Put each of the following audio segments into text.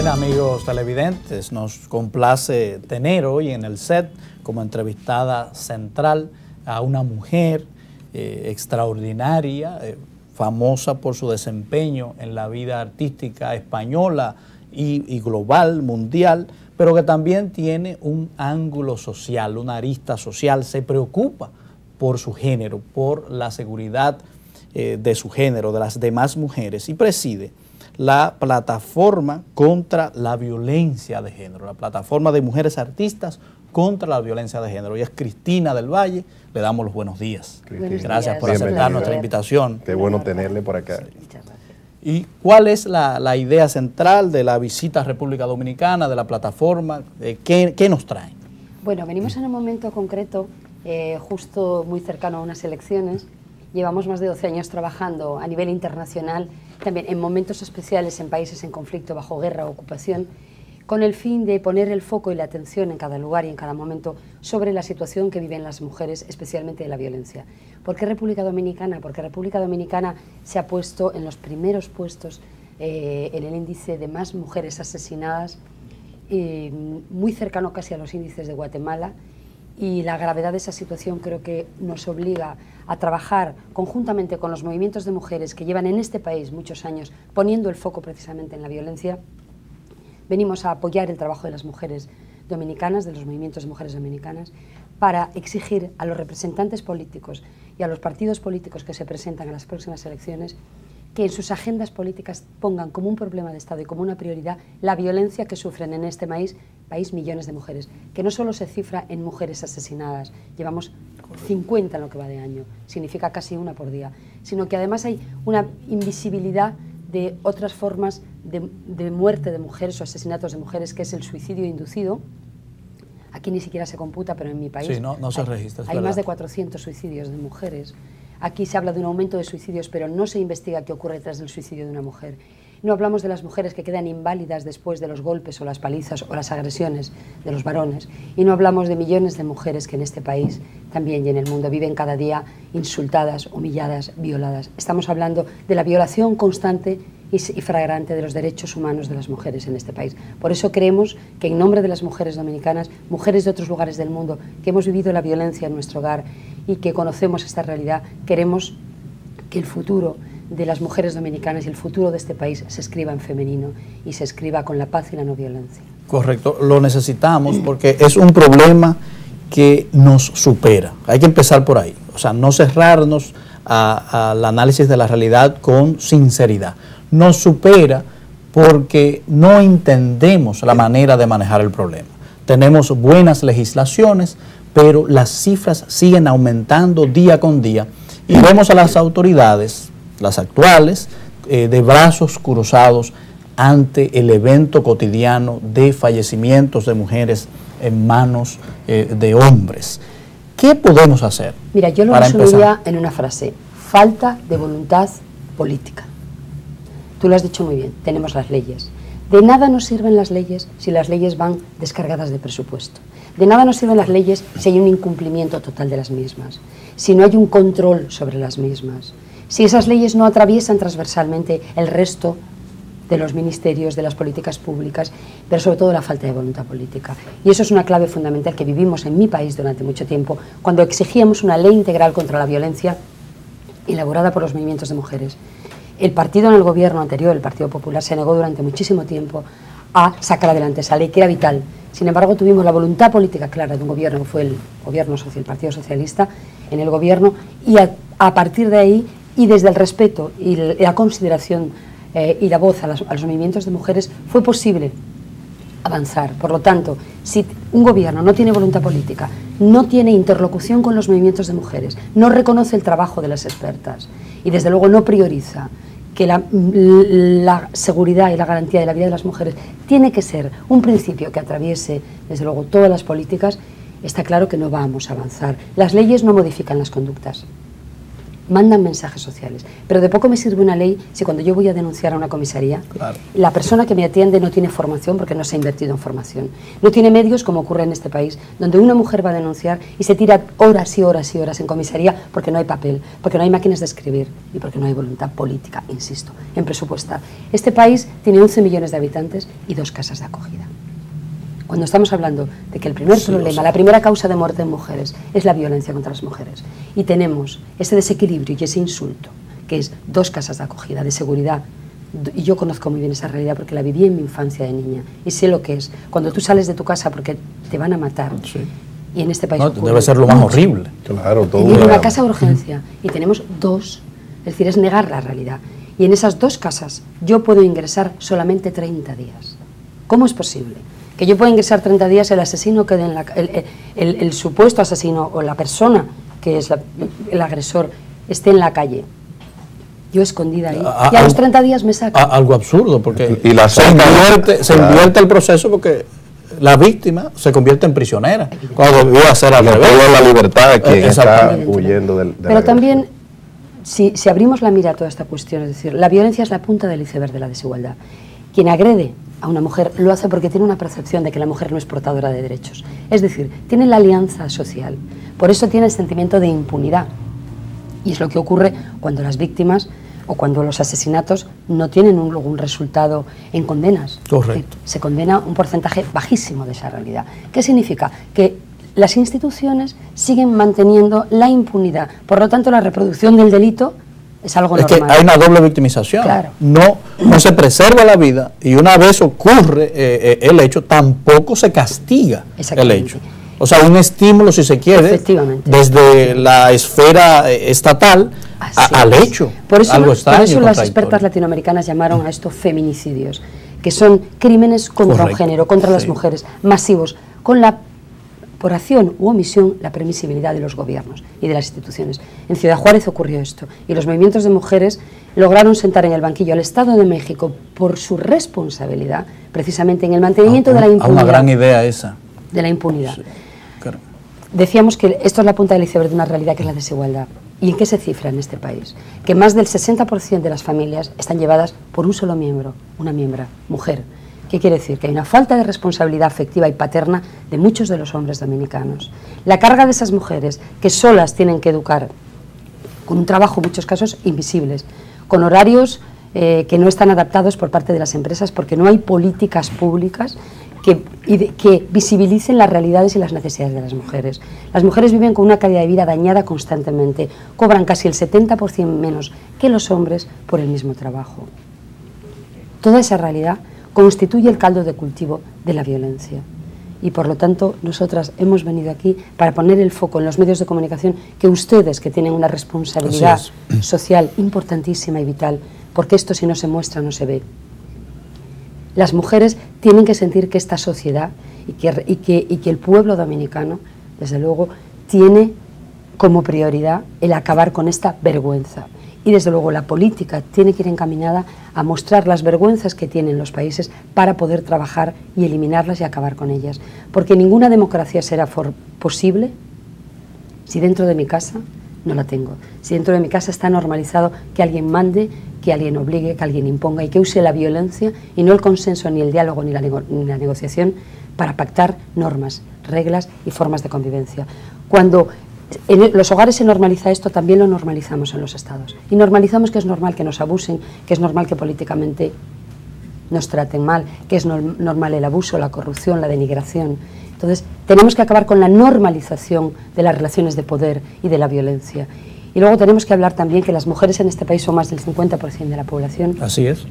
Bien, amigos televidentes, nos complace tener hoy en el set como entrevistada central a una mujer extraordinaria, famosa por su desempeño en la vida artística española y global, mundial, pero que también tiene un ángulo social, una arista social, se preocupa por su género, por la seguridad de su género, de las demás mujeres, y preside la plataforma contra la violencia de género, la plataforma de mujeres artistas contra la violencia de género. Y es Cristina del Valle, le damos los buenos días. Gracias por aceptar nuestra invitación. Qué bueno tenerle por acá. ¿Y cuál es la idea central de la visita a República Dominicana, de la plataforma? ¿Qué nos traen? Bueno, venimos en un momento concreto, justo muy cercano a unas elecciones. Llevamos más de 12 años trabajando a nivel internacional, también en momentos especiales en países en conflicto, bajo guerra o ocupación, con el fin de poner el foco y la atención en cada lugar y en cada momento sobre la situación que viven las mujeres, especialmente de la violencia. ¿Por qué República Dominicana? Porque República Dominicana se ha puesto en los primeros puestos en el índice de más mujeres asesinadas, muy cercano casi a los índices de Guatemala, y la gravedad de esa situación creo que nos obliga a trabajar conjuntamente con los movimientos de mujeres que llevan en este país muchos años poniendo el foco precisamente en la violencia. Venimos a apoyar el trabajo de las mujeres dominicanas, de los movimientos de mujeres dominicanas, para exigir a los representantes políticos y a los partidos políticos que se presentan en las próximas elecciones que en sus agendas políticas pongan como un problema de Estado y como una prioridad la violencia que sufren en este país millones de mujeres, que no solo se cifra en mujeres asesinadas, llevamos 50 en lo que va de año, significa casi una por día, sino que además hay una invisibilidad de otras formas de muerte de mujeres o asesinatos de mujeres, que es el suicidio inducido. Aquí ni siquiera se computa, pero en mi país sí, no se registra. Hay más de 400 suicidios de mujeres. Aquí se habla de un aumento de suicidios, pero no se investiga qué ocurre tras el suicidio de una mujer. No hablamos de las mujeres que quedan inválidas después de los golpes o las palizas o las agresiones de los varones. Y no hablamos de millones de mujeres que en este país también y en el mundo viven cada día insultadas, humilladas, violadas. Estamos hablando de la violación constante y flagrante de los derechos humanos de las mujeres en este país. Por eso creemos que en nombre de las mujeres dominicanas, mujeres de otros lugares del mundo, que hemos vivido la violencia en nuestro hogar y que conocemos esta realidad, queremos que el futuro de las mujeres dominicanas y el futuro de este país se escriba en femenino y se escriba con la paz y la no violencia. Correcto, lo necesitamos porque es un problema que nos supera. Hay que empezar por ahí, o sea, no cerrarnos al análisis de la realidad con sinceridad. Nos supera porque no entendemos la manera de manejar el problema. Tenemos buenas legislaciones, pero las cifras siguen aumentando día con día y vemos a las autoridades, las actuales, de brazos cruzados ante el evento cotidiano de fallecimientos de mujeres en manos de hombres. ¿Qué podemos hacer? Mira, yo lo resumiría en una frase: falta de voluntad política. Tú lo has dicho muy bien, tenemos las leyes. De nada nos sirven las leyes si las leyes van descargadas de presupuesto. De nada nos sirven las leyes si hay un incumplimiento total de las mismas, si no hay un control sobre las mismas, si esas leyes no atraviesan transversalmente el resto de los ministerios, de las políticas públicas, pero sobre todo la falta de voluntad política. Y eso es una clave fundamental que vivimos en mi país durante mucho tiempo, cuando exigíamos una ley integral contra la violencia elaborada por los movimientos de mujeres. El partido en el gobierno anterior, el Partido Popular, se negó durante muchísimo tiempo a sacar adelante esa ley, que era vital. Sin embargo, tuvimos la voluntad política clara de un gobierno, que fue el gobierno el Partido Socialista, en el gobierno, y a partir de ahí, y desde el respeto y la consideración y la voz a los movimientos de mujeres, fue posible avanzar. Por lo tanto, si un gobierno no tiene voluntad política, no tiene interlocución con los movimientos de mujeres, no reconoce el trabajo de las expertas y desde luego no prioriza que la seguridad y la garantía de la vida de las mujeres tiene que ser un principio que atraviese desde luego todas las políticas, está claro que no vamos a avanzar. Las leyes no modifican las conductas. mandan mensajes sociales. Pero de poco me sirve una ley si cuando yo voy a denunciar a una comisaría, la persona que me atiende no tiene formación porque no se ha invertido en formación. No tiene medios, como ocurre en este país, donde una mujer va a denunciar y se tira horas y horas y horas en comisaría porque no hay papel, porque no hay máquinas de escribir y porque no hay voluntad política, insisto, en presupuestar. Este país tiene 11 millones de habitantes y 2 casas de acogida. Cuando estamos hablando de que el primer problema, la primera causa de muerte en mujeres es la violencia contra las mujeres, y tenemos ese desequilibrio y ese insulto, que es 2 casas de acogida, de seguridad, y yo conozco muy bien esa realidad porque la viví en mi infancia de niña, y sé lo que es, cuando tú sales de tu casa porque te van a matar, y en este país debe ser lo más horrible. Claro, todo en una casa de urgencia, y tenemos 2, es decir, es negar la realidad, y en esas 2 casas yo puedo ingresar solamente 30 días. ¿Cómo es posible? Que yo pueda ingresar 30 días, el asesino quede en el supuesto asesino o la persona que es el agresor esté en la calle, yo escondida ahí, y a los 30 días me sacan. Algo absurdo, porque se invierte el proceso porque la víctima se convierte en prisionera, cuando debió ser al revés. La libertad quien está huyendo del Pero también, si abrimos la mira a toda esta cuestión, es decir, la violencia es la punta del iceberg de la desigualdad. Quien agrede a una mujer lo hace porque tiene una percepción de que la mujer no es portadora de derechos. Es decir, tiene la alianza social. Por eso tiene el sentimiento de impunidad. Y es lo que ocurre cuando las víctimas o cuando los asesinatos no tienen un resultado en condenas. Correcto. Se condena un porcentaje bajísimo de esa realidad. ¿Qué significa? Que las instituciones siguen manteniendo la impunidad. Por lo tanto, la reproducción del delito es algo normal. Es que hay una doble victimización. Claro. No se preserva la vida y una vez ocurre el hecho, tampoco se castiga el hecho. O sea, un estímulo, si se quiere, desde la esfera estatal al hecho. Por eso, algo extraño, por eso las expertas latinoamericanas llamaron a estos feminicidios, que son crímenes contra un género, contra las mujeres, masivos, con la por acción u omisión, la permisibilidad de los gobiernos y de las instituciones. En Ciudad Juárez ocurrió esto, y los movimientos de mujeres lograron sentar en el banquillo al Estado de México por su responsabilidad, precisamente en el mantenimiento de la impunidad. Una gran idea esa. De la impunidad. Sí, claro. Decíamos que esto es la punta del iceberg de una realidad que es la desigualdad. ¿Y en qué se cifra en este país? Que más del 60% de las familias están llevadas por un solo miembro, una miembra, mujer. ¿Qué quiere decir? Que hay una falta de responsabilidad afectiva y paterna de muchos de los hombres dominicanos. La carga de esas mujeres que solas tienen que educar, con un trabajo en muchos casos invisibles, con horarios que no están adaptados por parte de las empresas porque no hay políticas públicas que visibilicen las realidades y las necesidades de las mujeres. Las mujeres viven con una calidad de vida dañada constantemente, cobran casi el 70% menos que los hombres por el mismo trabajo. Toda esa realidad constituye el caldo de cultivo de la violencia. Y por lo tanto, nosotras hemos venido aquí para poner el foco en los medios de comunicación que ustedes, que tienen una responsabilidad social importantísima y vital, porque esto si no se muestra no se ve. Las mujeres tienen que sentir que esta sociedad y que el pueblo dominicano, desde luego, tiene como prioridad el acabar con esta vergüenza. Y desde luego la política tiene que ir encaminada a mostrar las vergüenzas que tienen los países para poder trabajar y eliminarlas y acabar con ellas. Porque ninguna democracia será posible si dentro de mi casa no la tengo. Si dentro de mi casa está normalizado que alguien mande, que alguien obligue, que alguien imponga y que use la violencia y no el consenso, ni el diálogo, ni la negociación para pactar normas, reglas y formas de convivencia. Cuando en los hogares se normaliza esto, también lo normalizamos en los estados. Y normalizamos que es normal que nos abusen, que es normal que políticamente nos traten mal, que es normal el abuso, la corrupción, la denigración. Entonces, tenemos que acabar con la normalización de las relaciones de poder y de la violencia. Y luego tenemos que hablar también que las mujeres en este país son más del 50% de la población. Así es.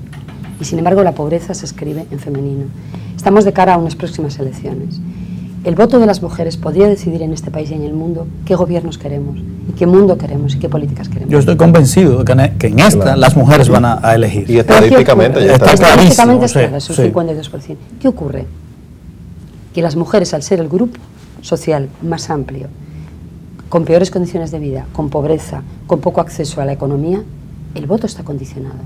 Y sin embargo, la pobreza se escribe en femenino. Estamos de cara a unas próximas elecciones. El voto de las mujeres podría decidir en este país y en el mundo qué gobiernos queremos, y qué mundo queremos, y qué políticas queremos. Yo estoy convencido de que en esta las mujeres van a elegir. Y estadísticamente ya está. Estadísticamente está, es un 52%. ¿Qué ocurre? Que las mujeres, al ser el grupo social más amplio, con peores condiciones de vida, con pobreza, con poco acceso a la economía, el voto está condicionado.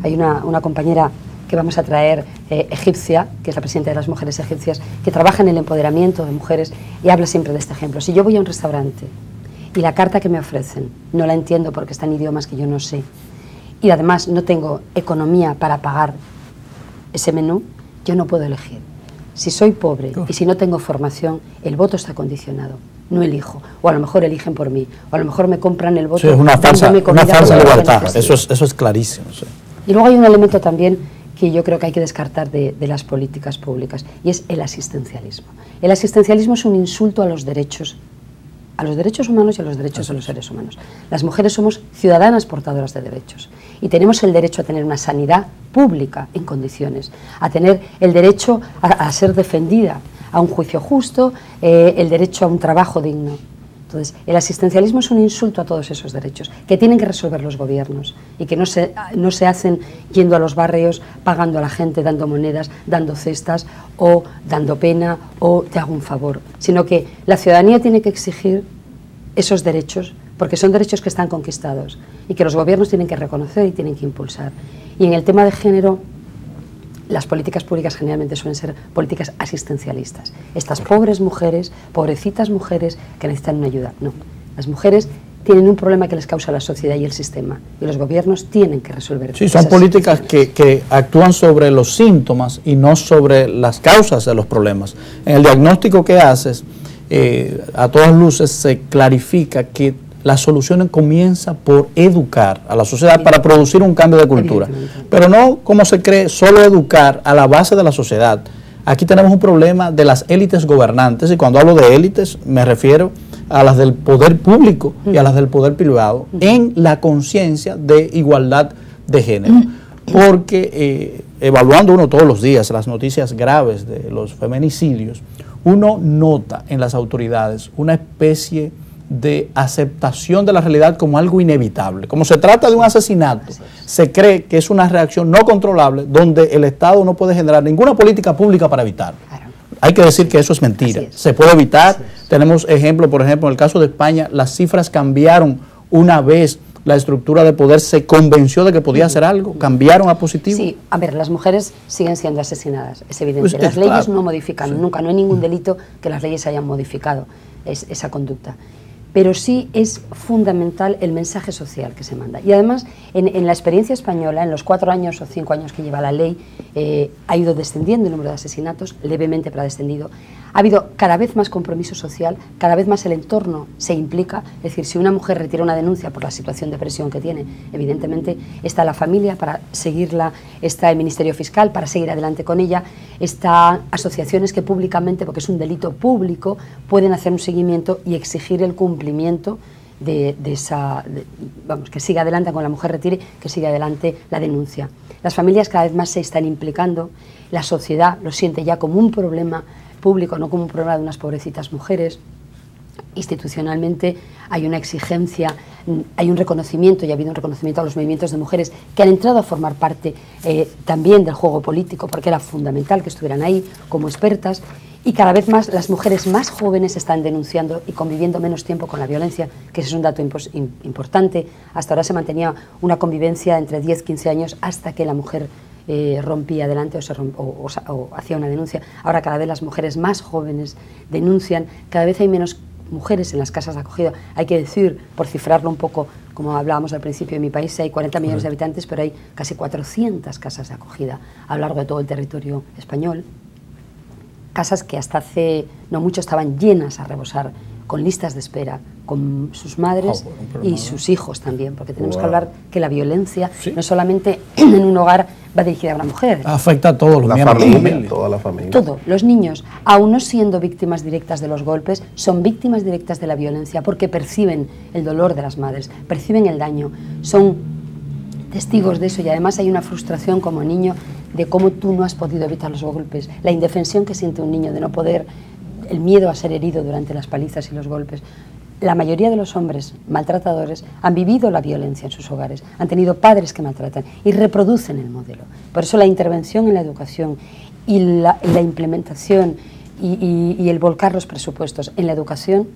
Hay una compañera que vamos a traer egipcia, que es la presidenta de las mujeres egipcias, que trabaja en el empoderamiento de mujeres y habla siempre de este ejemplo. Si yo voy a un restaurante y la carta que me ofrecen no la entiendo porque está en idiomas que yo no sé, y además no tengo economía para pagar ese menú, yo no puedo elegir. Si soy pobre y si no tengo formación, el voto está condicionado. No elijo, o a lo mejor eligen por mí, o a lo mejor me compran el voto. Sí, es una falsa libertad, eso es clarísimo. Sí. Y luego hay un elemento también que yo creo que hay que descartar de las políticas públicas, y es el asistencialismo. El asistencialismo es un insulto a los derechos humanos y a los derechos de los seres humanos. Las mujeres somos ciudadanas portadoras de derechos y tenemos el derecho a tener una sanidad pública en condiciones, a tener el derecho a ser defendida, a un juicio justo, el derecho a un trabajo digno. Entonces, el asistencialismo es un insulto a todos esos derechos que tienen que resolver los gobiernos y que no se hacen yendo a los barrios, pagando a la gente, dando monedas, dando cestas o dando pena o te hago un favor, sino que la ciudadanía tiene que exigir esos derechos porque son derechos que están conquistados y que los gobiernos tienen que reconocer y tienen que impulsar. Y en el tema de género, las políticas públicas generalmente suelen ser políticas asistencialistas. Estas pobres mujeres, pobrecitas mujeres que necesitan una ayuda. No, las mujeres tienen un problema que les causa la sociedad y el sistema, y los gobiernos tienen que resolver. Sí, son políticas que actúan sobre los síntomas y no sobre las causas de los problemas. En el diagnóstico que haces, a todas luces se clarifica que la solución comienza por educar a la sociedad para producir un cambio de cultura. Pero no, como se cree, solo educar a la base de la sociedad. Aquí tenemos un problema de las élites gobernantes, y cuando hablo de élites me refiero a las del poder público y a las del poder privado, en la conciencia de igualdad de género. Porque evaluando uno todos los días las noticias graves de los feminicidios, uno nota en las autoridades una especie de aceptación de la realidad como algo inevitable. Como se trata de un asesinato, se cree que es una reacción no controlable donde el Estado no puede generar ninguna política pública para evitarlo. Hay que decir que eso es mentira. Se puede evitar. Tenemos ejemplo, por ejemplo, en el caso de España, las cifras cambiaron una vez la estructura de poder se convenció de que podía hacer algo, cambiaron a positivo. Sí, a ver, las mujeres siguen siendo asesinadas, es evidente. Pues las leyes no modifican, nunca, no hay ningún delito que las leyes hayan modificado esa conducta. Pero sí es fundamental el mensaje social que se manda. Y además, en la experiencia española, en los 4 años o 5 años que lleva la ley, ha ido descendiendo el número de asesinatos, levemente, pero ha descendido. Ha habido cada vez más compromiso social, cada vez más el entorno se implica. Es decir, si una mujer retira una denuncia por la situación de presión que tiene, evidentemente está la familia para seguirla, está el Ministerio Fiscal para seguir adelante con ella, está asociaciones que públicamente, porque es un delito público, pueden hacer un seguimiento y exigir el cumplimiento vamos, que siga adelante cuando la mujer retire, que siga adelante la denuncia. Las familias cada vez más se están implicando, la sociedad lo siente ya como un problema público, no como un problema de unas pobrecitas mujeres. Institucionalmente hay una exigencia, hay un reconocimiento, y ha habido un reconocimiento a los movimientos de mujeres que han entrado a formar parte también del juego político, porque era fundamental que estuvieran ahí como expertas, y cada vez más las mujeres más jóvenes están denunciando y conviviendo menos tiempo con la violencia, que ese es un dato importante. Hasta ahora se mantenía una convivencia entre 10-15 años hasta que la mujer rompía adelante o hacía una denuncia. Ahora cada vez las mujeres más jóvenes denuncian, cada vez hay menos mujeres en las casas de acogida. Hay que decir, por cifrarlo un poco, como hablábamos al principio, en mi país hay 40 millones de habitantes, pero hay casi 400 casas de acogida a lo largo de todo el territorio español. Casas que hasta hace no mucho estaban llenas a rebosar, con listas de espera, con sus madres y sus hijos también, porque tenemos que hablar que la violencia no solamente en un hogar va dirigida a una mujer. Afecta a todos los miembros de la familia. Toda la familia. Todo. Los niños, aún no siendo víctimas directas de los golpes, son víctimas directas de la violencia porque perciben el dolor de las madres, perciben el daño, son testigos de eso, y además hay una frustración como niño de cómo tú no has podido evitar los golpes, la indefensión que siente un niño de no poder, el miedo a ser herido durante las palizas y los golpes. La mayoría de los hombres maltratadores han vivido la violencia en sus hogares, han tenido padres que maltratan y reproducen el modelo. Por eso la intervención en la educación y la implementación y el volcar los presupuestos en la educación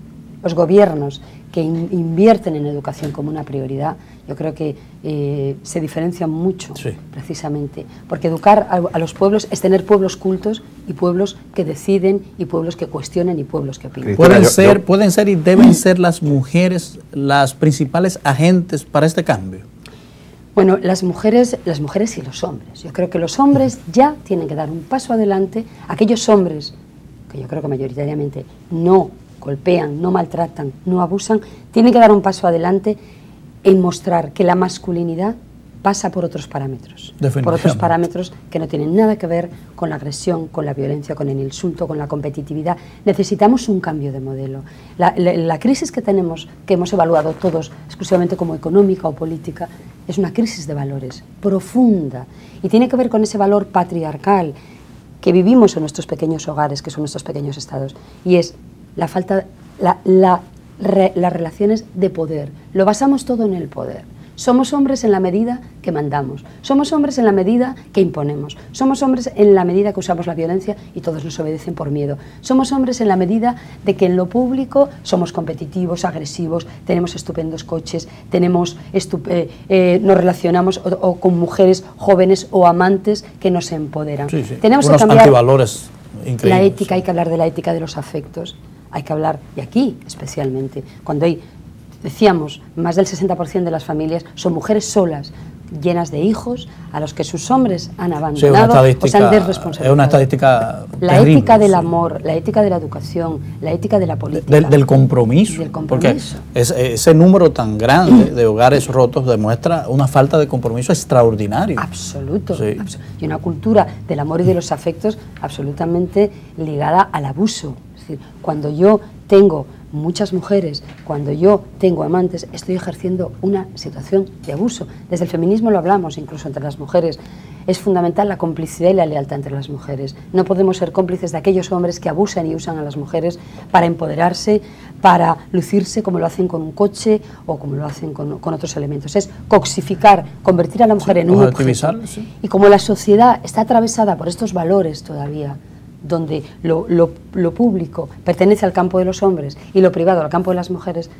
los gobiernos que invierten en educación como una prioridad, yo creo que se diferencian mucho, precisamente, porque educar a los pueblos es tener pueblos cultos y pueblos que deciden y pueblos que cuestionan y pueblos que opinan. Pueden ser y deben ser las mujeres las principales agentes para este cambio. Bueno, las mujeres y los hombres. Yo creo que los hombres ya tienen que dar un paso adelante. Aquellos hombres, que yo creo que mayoritariamente no golpean, no maltratan, no abusan, tienen que dar un paso adelante en mostrar que la masculinidad pasa por otros parámetros. Por otros parámetros que no tienen nada que ver con la agresión, con la violencia, con el insulto, con la competitividad. Necesitamos un cambio de modelo. La crisis que tenemos, que hemos evaluado todos exclusivamente como económica o política, es una crisis de valores profunda y tiene que ver con ese valor patriarcal que vivimos en nuestros pequeños hogares, que son nuestros pequeños estados, y es la falta, las relaciones de poder. Lo basamos todo en el poder. Somos hombres en la medida que mandamos, somos hombres en la medida que imponemos, somos hombres en la medida que usamos la violencia y todos nos obedecen por miedo, somos hombres en la medida de que en lo público somos competitivos, agresivos, tenemos estupendos coches, nos relacionamos con mujeres jóvenes o amantes que nos empoderan. Tenemos unos que cambiar antivalores increíbles. La ética, hay que hablar de la ética de los afectos, hay que hablar, y aquí especialmente, cuando hay, decíamos, más del 60% de las familias son mujeres solas, llenas de hijos, a los que sus hombres han abandonado o se han desresponsabilizado. Es una estadística La terrible, ética del amor, la ética de la educación, la ética de la política. Del compromiso. Porque ese número tan grande de hogares rotos demuestra una falta de compromiso extraordinario. Absoluto. Y una cultura del amor y de los afectos absolutamente ligada al abuso. Es decir, cuando yo tengo muchas mujeres, cuando yo tengo amantes, estoy ejerciendo una situación de abuso. Desde el feminismo lo hablamos, incluso entre las mujeres. Es fundamental la complicidad y la lealtad entre las mujeres. No podemos ser cómplices de aquellos hombres que abusan y usan a las mujeres para empoderarse, para lucirse, como lo hacen con un coche o como lo hacen con otros elementos. Es coxificar, convertir a la mujer en un objeto. Y como la sociedad está atravesada por estos valores todavía, donde lo público pertenece al campo de los hombres y lo privado al campo de las mujeres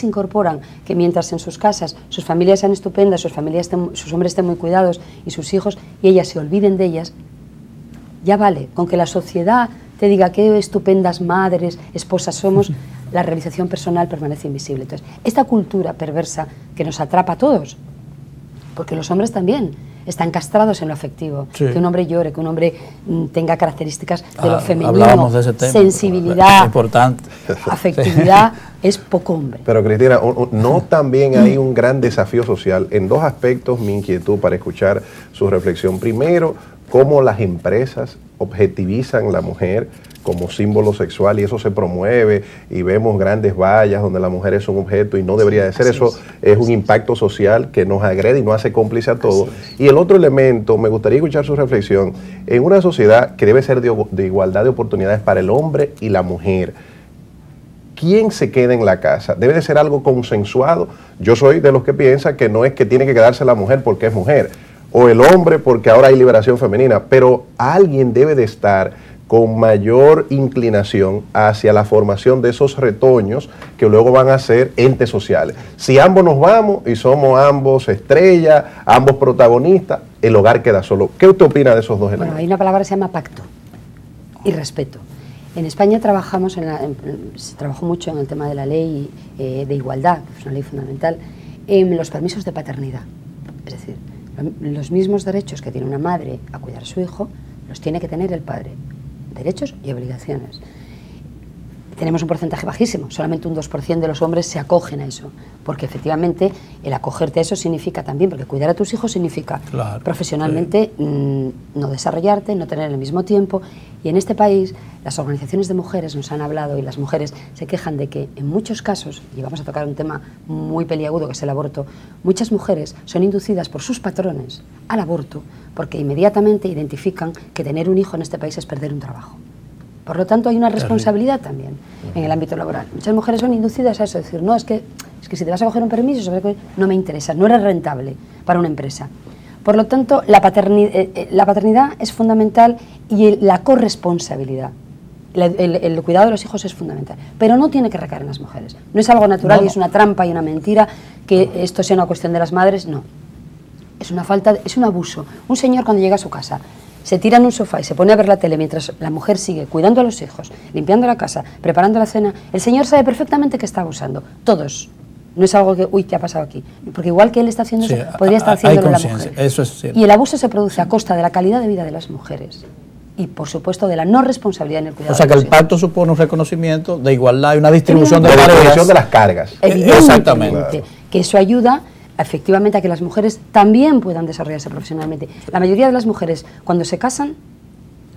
incorporan que mientras en sus casas sus familias sean estupendas, sus hombres estén muy cuidados y sus hijos, y ellas se olviden de ellas, ya vale, con que la sociedad te diga qué estupendas madres, esposas somos, la realización personal permanece invisible. Entonces, esta cultura perversa que nos atrapa a todos, porque los hombres también están castrados en lo afectivo, que un hombre llore, que un hombre tenga características de lo femenino, de ese tema, sensibilidad, importante. Afectividad, es poco hombre. Pero Cristina, ¿no también hay un gran desafío social? En dos aspectos mi inquietud para escuchar su reflexión. Primero, cómo las empresas objetivizan la mujer como símbolo sexual y eso se promueve y vemos grandes vallas donde la mujer es un objeto y no debería de ser. Eso es un impacto social que nos agrede y nos hace cómplice a todos. Y el otro elemento, me gustaría escuchar su reflexión, en una sociedad que debe ser de igualdad de oportunidades para el hombre y la mujer, ¿quién se queda en la casa? ¿Debe de ser algo consensuado? Yo soy de los que piensa que no es que tiene que quedarse la mujer porque es mujer, o el hombre porque ahora hay liberación femenina, pero alguien debe de estar con mayor inclinación hacia la formación de esos retoños que luego van a ser entes sociales. Si ambos nos vamos y somos ambos estrellas, ambos protagonistas, el hogar queda solo. ¿Qué usted opina de esos dos elementos? Bueno, hay una palabra que se llama pacto y respeto. En España trabajamos, se trabajó mucho en el tema de la ley de igualdad, que es una ley fundamental, en los permisos de paternidad. Es decir, los mismos derechos que tiene una madre a cuidar a su hijo, los tiene que tener el padre. Derechos y obligaciones. Tenemos un porcentaje bajísimo, solamente un 2% de los hombres se acogen a eso, porque efectivamente el acogerte a eso significa también, porque cuidar a tus hijos significa profesionalmente no desarrollarte, no tener el mismo tiempo, y en este país las organizaciones de mujeres nos han hablado y las mujeres se quejan de que en muchos casos, y vamos a tocar un tema muy peliagudo que es el aborto, muchas mujeres son inducidas por sus patrones al aborto porque inmediatamente identifican que tener un hijo en este país es perder un trabajo. Por lo tanto, hay una responsabilidad también en el ámbito laboral. Muchas mujeres son inducidas a eso, decir, no, es que si te vas a coger un permiso, no me interesa, no eres rentable para una empresa. Por lo tanto, la paternidad es fundamental y la corresponsabilidad. El cuidado de los hijos es fundamental, pero no tiene que recaer en las mujeres. No es algo natural y es una trampa y una mentira que esto sea una cuestión de las madres, no. Es una falta, es un abuso. Un señor cuando llega a su casa se tira en un sofá y se pone a ver la tele mientras la mujer sigue cuidando a los hijos, limpiando la casa, preparando la cena, el señor sabe perfectamente que está abusando. Todos. No es algo que, uy, ¿qué ha pasado aquí? Porque igual que él está haciendo eso, podría estar haciéndolo la mujer. Eso es cierto. Y el abuso se produce a costa de la calidad de vida de las mujeres y, por supuesto, de la no responsabilidad en el cuidado. O sea, que el pacto supone un reconocimiento de igualdad y una distribución de la tareas. distribución de las cargas. Exactamente. Claro. Que eso ayuda efectivamente a que las mujeres también puedan desarrollarse profesionalmente. La mayoría de las mujeres, cuando se casan,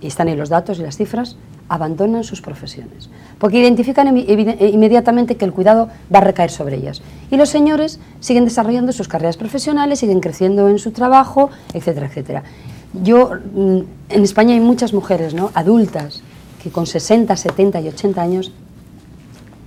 y están ahí los datos y las cifras, abandonan sus profesiones, porque identifican inmediatamente que el cuidado va a recaer sobre ellas. Y los señores siguen desarrollando sus carreras profesionales, siguen creciendo en su trabajo, etcétera, etcétera. En España hay muchas mujeres, ¿no?, adultas, que con 60, 70 y 80 años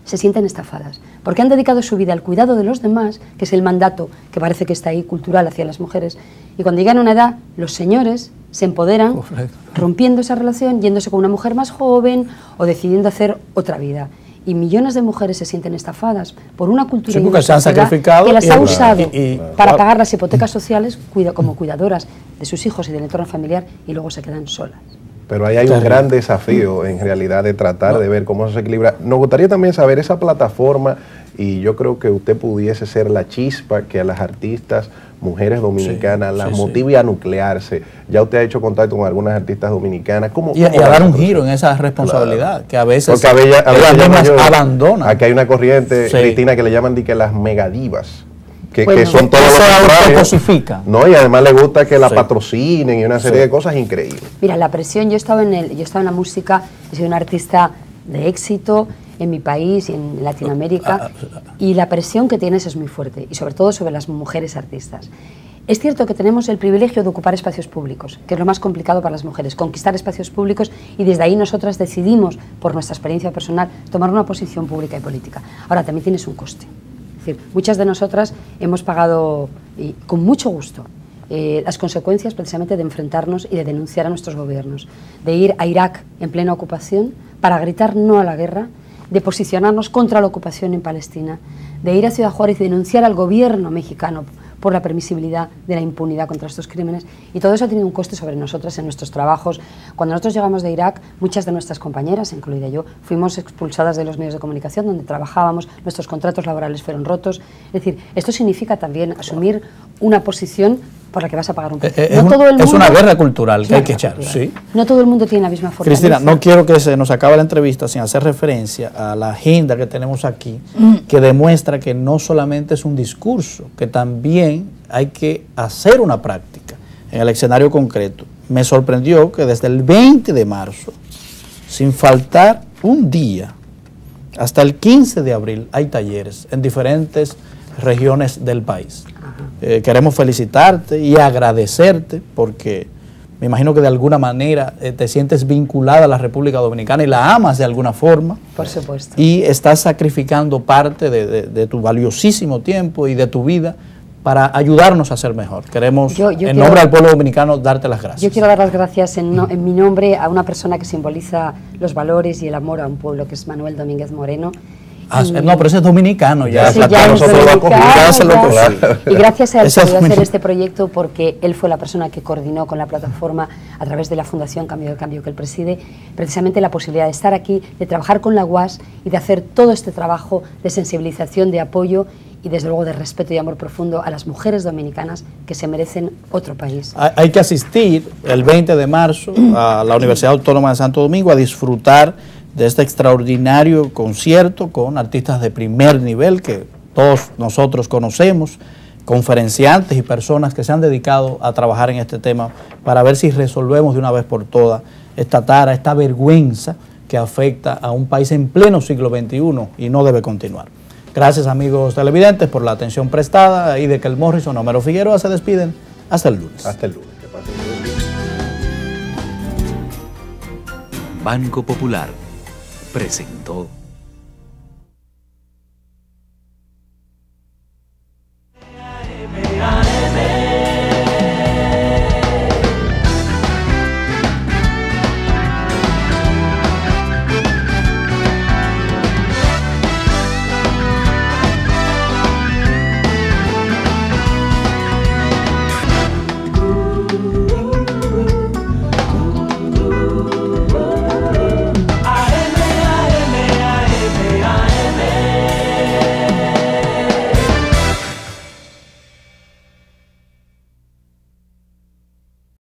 se sienten estafadas, porque han dedicado su vida al cuidado de los demás, que es el mandato que parece que está ahí cultural hacia las mujeres, y cuando llegan a una edad, los señores se empoderan, correcto, rompiendo esa relación, yéndose con una mujer más joven o decidiendo hacer otra vida. Y millones de mujeres se sienten estafadas por una cultura sí, porque se han sacrificado que las ha usado para claro, pagar las hipotecas sociales como cuidadoras de sus hijos y del entorno familiar, y luego se quedan solas. Pero ahí hay un gran desafío en realidad de tratar de ver cómo eso se equilibra. Nos gustaría también saber esa plataforma, y yo creo que usted pudiese ser la chispa que a las artistas mujeres dominicanas las motive a nuclearse. Ya usted ha hecho contacto con algunas artistas dominicanas. Y a dar un giro en esa responsabilidad, claro, que a veces ellas mismas abandonan. Aquí hay una corriente, Cristina, que le llaman de que las megadivas. Que son todos los que no, y además le gusta que la patrocinen y una serie de cosas increíbles. Mira, la presión, yo estaba en la música, he sido una artista de éxito en mi país y en Latinoamérica, y la presión que tienes es muy fuerte, y sobre todo sobre las mujeres artistas. Es cierto que tenemos el privilegio de ocupar espacios públicos, que es lo más complicado para las mujeres, conquistar espacios públicos, y desde ahí nosotras decidimos, por nuestra experiencia personal, tomar una posición pública y política. Ahora, también tienes un coste. Es decir, muchas de nosotras hemos pagado, y con mucho gusto, las consecuencias precisamente de enfrentarnos y de denunciar a nuestros gobiernos, de ir a Irak en plena ocupación para gritar no a la guerra, de posicionarnos contra la ocupación en Palestina, de ir a Ciudad Juárez y denunciar al gobierno mexicano por la permisibilidad de la impunidad contra estos crímenes, y todo eso ha tenido un coste sobre nosotras en nuestros trabajos. Cuando nosotros llegamos de Irak, muchas de nuestras compañeras, incluida yo, fuimos expulsadas de los medios de comunicación donde trabajábamos, nuestros contratos laborales fueron rotos. Es decir, esto significa también asumir una posición por la que vas a pagar un precio. Es una guerra cultural que hay que echar. Sí. No todo el mundo tiene la misma fortaleza. Cristina, no quiero que se nos acabe la entrevista sin hacer referencia a la agenda que tenemos aquí, que demuestra que no solamente es un discurso, que también hay que hacer una práctica en el escenario concreto. Me sorprendió que desde el 20 de marzo, sin faltar un día, hasta el 15 de abril, hay talleres en diferentes regiones del país. Queremos felicitarte y agradecerte, porque me imagino que de alguna manera te sientes vinculada a la República Dominicana y la amas de alguna forma. Por supuesto. Y estás sacrificando parte de tu valiosísimo tiempo y de tu vida para ayudarnos a ser mejor. Queremos, en nombre del pueblo dominicano, darte las gracias. Yo quiero dar las gracias en mi nombre a una persona que simboliza los valores y el amor a un pueblo, que es Manuel Domínguez Moreno. No, pero ese es dominicano, ya. Sí, ya nosotros y gracias a él pude hacer este proyecto, porque él fue la persona que coordinó con la plataforma, a través de la Fundación Cambio del Cambio que él preside, precisamente la posibilidad de estar aquí, de trabajar con la UAS y de hacer todo este trabajo de sensibilización, de apoyo y desde luego de respeto y amor profundo a las mujeres dominicanas que se merecen otro país. Hay que asistir el 20 de marzo a la Universidad Autónoma de Santo Domingo a disfrutar de este extraordinario concierto con artistas de primer nivel que todos nosotros conocemos, conferenciantes y personas que se han dedicado a trabajar en este tema para ver si resolvemos de una vez por todas esta tara, esta vergüenza que afecta a un país en pleno siglo XXI y no debe continuar. Gracias, amigos televidentes, por la atención prestada. Y de que el Morrison, Homero Figueroa se despiden. Hasta el lunes. Hasta el lunes. Que pasen bien. Banco Popular presentó